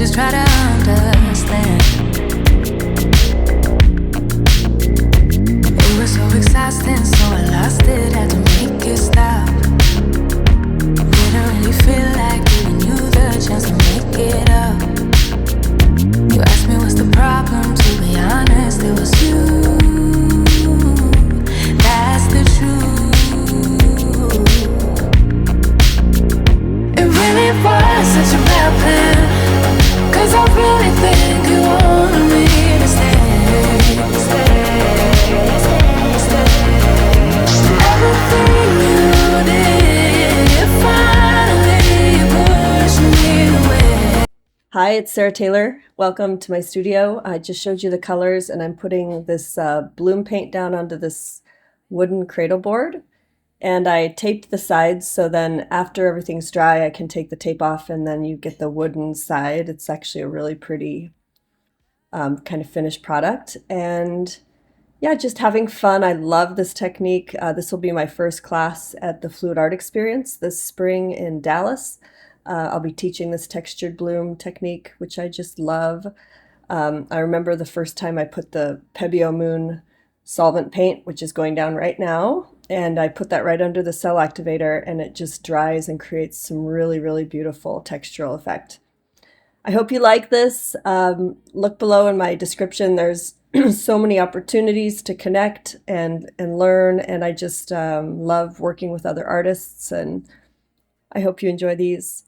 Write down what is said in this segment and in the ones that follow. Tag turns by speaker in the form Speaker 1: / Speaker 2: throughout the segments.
Speaker 1: just try to understand. It was so exhausting, so I lost it, had to make it stop. Didn't really feel like giving you the chance to make it up. You asked me what's the problem, to be honest, it was you. That's the truth. It really was such a bad plan, 'cause I really think you wanted me to stay. Everything you did, you finally pushed me away.
Speaker 2: Hi, it's Sarah Taylor. Welcome to my studio. I just showed you the colors and I'm putting this bloom paint down onto this wooden cradle board. And I taped the sides so then after everything's dry I can take the tape off and then you get the wooden side. It's actually a really pretty kind of finished product. And yeah, just having fun. I love this technique. This will be my first class at the Fluid Art Experience this spring in Dallas. I'll be teaching this textured bloom technique, which I just love. I remember the first time I put the Pebeo Moon solvent paint, which is going down right now, and I put that right under the cell activator and it just dries and creates some really, really beautiful textural effect. I hope you like this. Look below in my description. There's so many opportunities to connect and learn, and I just love working with other artists, and I hope you enjoy these.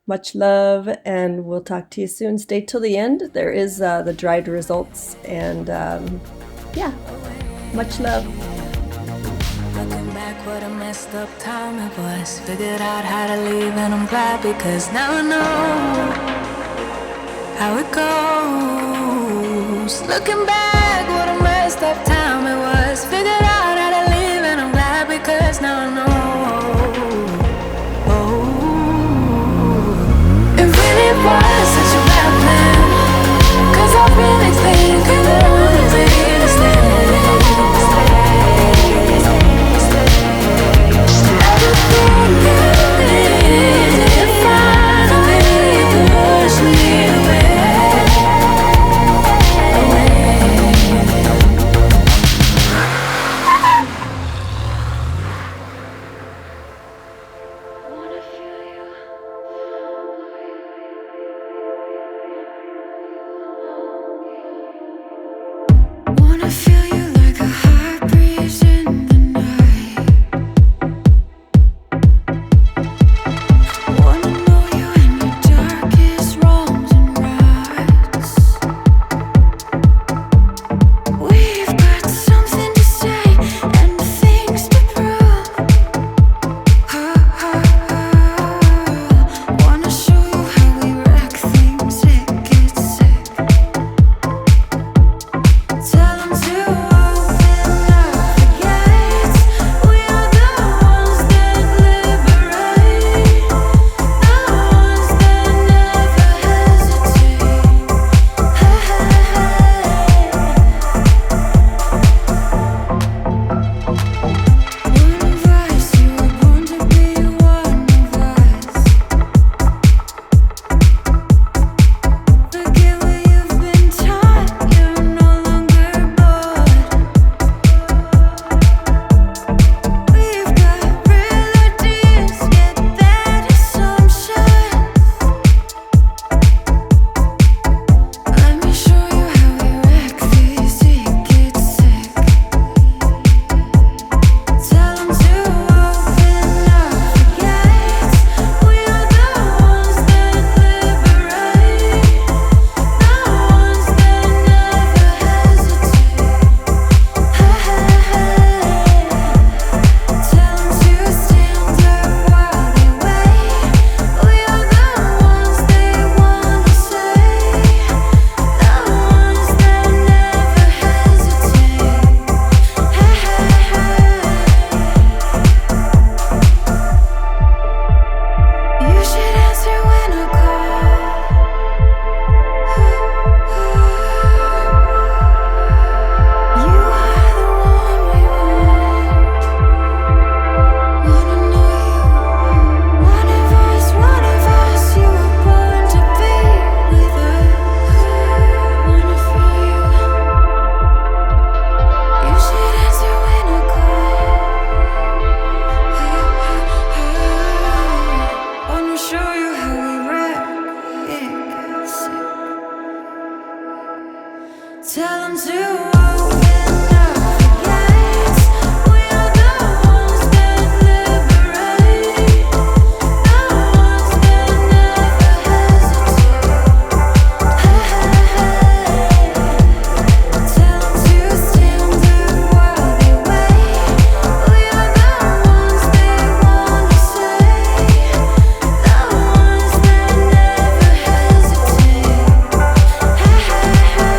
Speaker 2: Much love, and we'll talk to you soon. Stay till the end. There is the dried results, and yeah, much love.
Speaker 1: Looking back, what a messed up time it was. Figured out how to leave, and I'm glad because now I know how it goes. Looking back, what a messed up time it was. Figured out how to leave, and I'm glad because now I know. It really was such a bad plan, 'cause I really think you wanted me to stay. Everything you did, you finally pushed me away. Wanna feel you like a hot breeze in the night. Wanna know you in your darkest wrongs and rights. We've got something to say and things to prove. Wanna show you how we wreck things, it gets sick. Tell 'em to Tell them to open up the gates. We are the ones that liberate, the ones that never hesitate. Hey, hey, hey. Tell them to stand up while they wait. We are the ones they wanna say, the ones that never hesitate. Hey, hey, hey.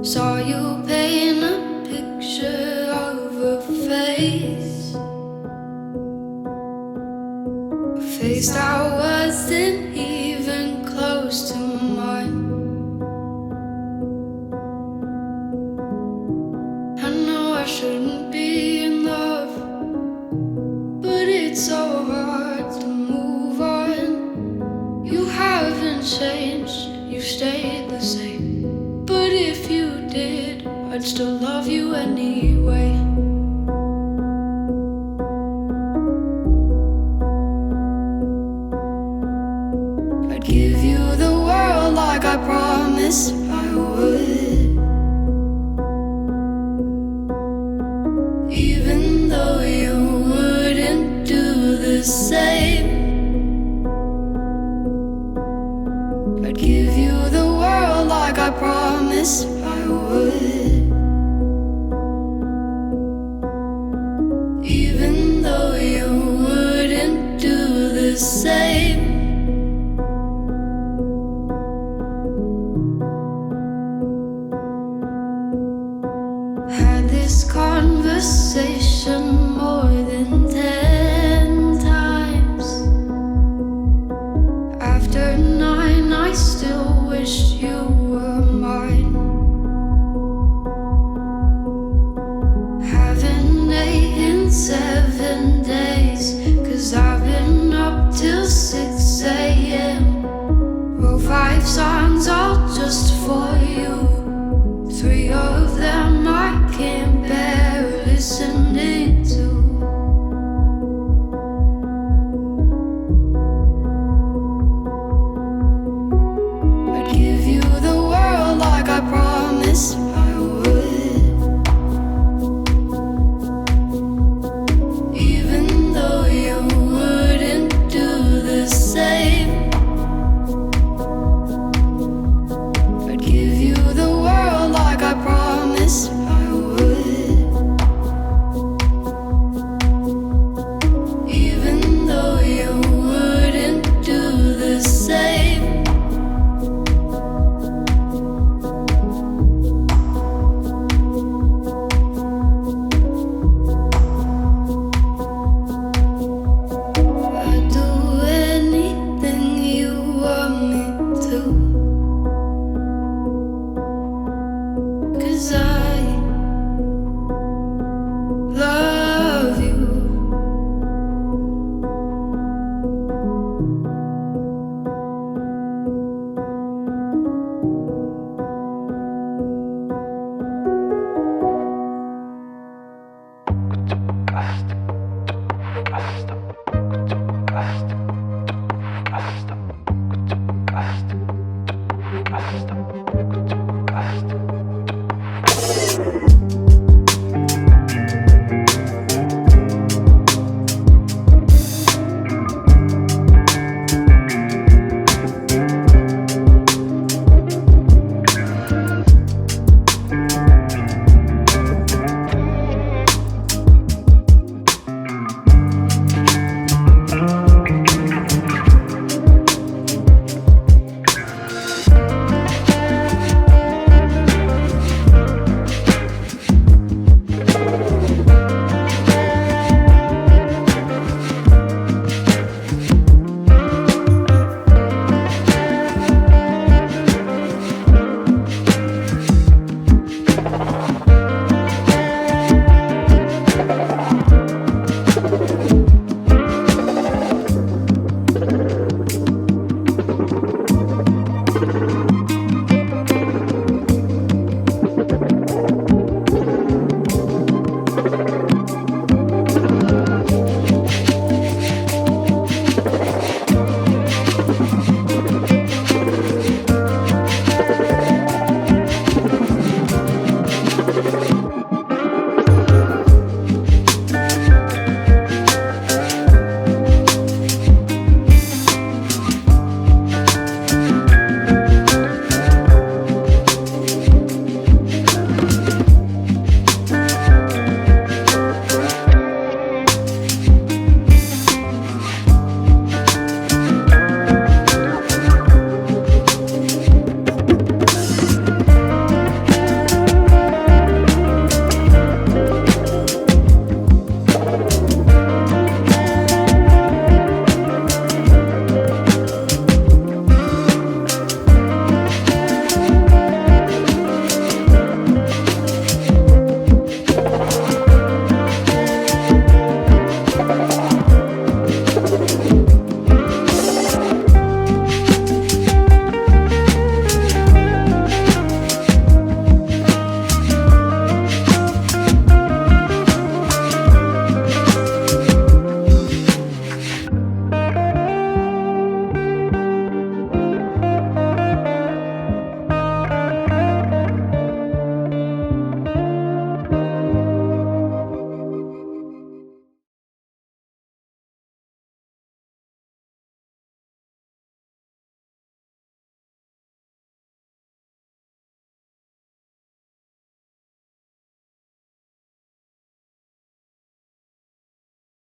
Speaker 1: Saw you paint a picture of a face, a face that wasn't even close to mine. I know I shouldn't be in love, but it's so hard to move on. You haven't changed, you stayed the same. But if you did, I'd still love you anyway. I'd give you the world like I promised I would, even though you wouldn't do the same. I'd give you the world like I promised I would, even though you wouldn't do the same. Had this conversation more than 10 times. After 9, I still wish you were mine. Haven't ate in 7 days, 'cause I've been up till 6 a.m. Wrote 5 songs all just for you. 3 of them I can't bear listening to. I'd give you the world like I promised I would, even though you wouldn't do the same. I'd give you the world like I promised I would, even though you wouldn't do the same. I'd do anything you want me to, 'cause I love you.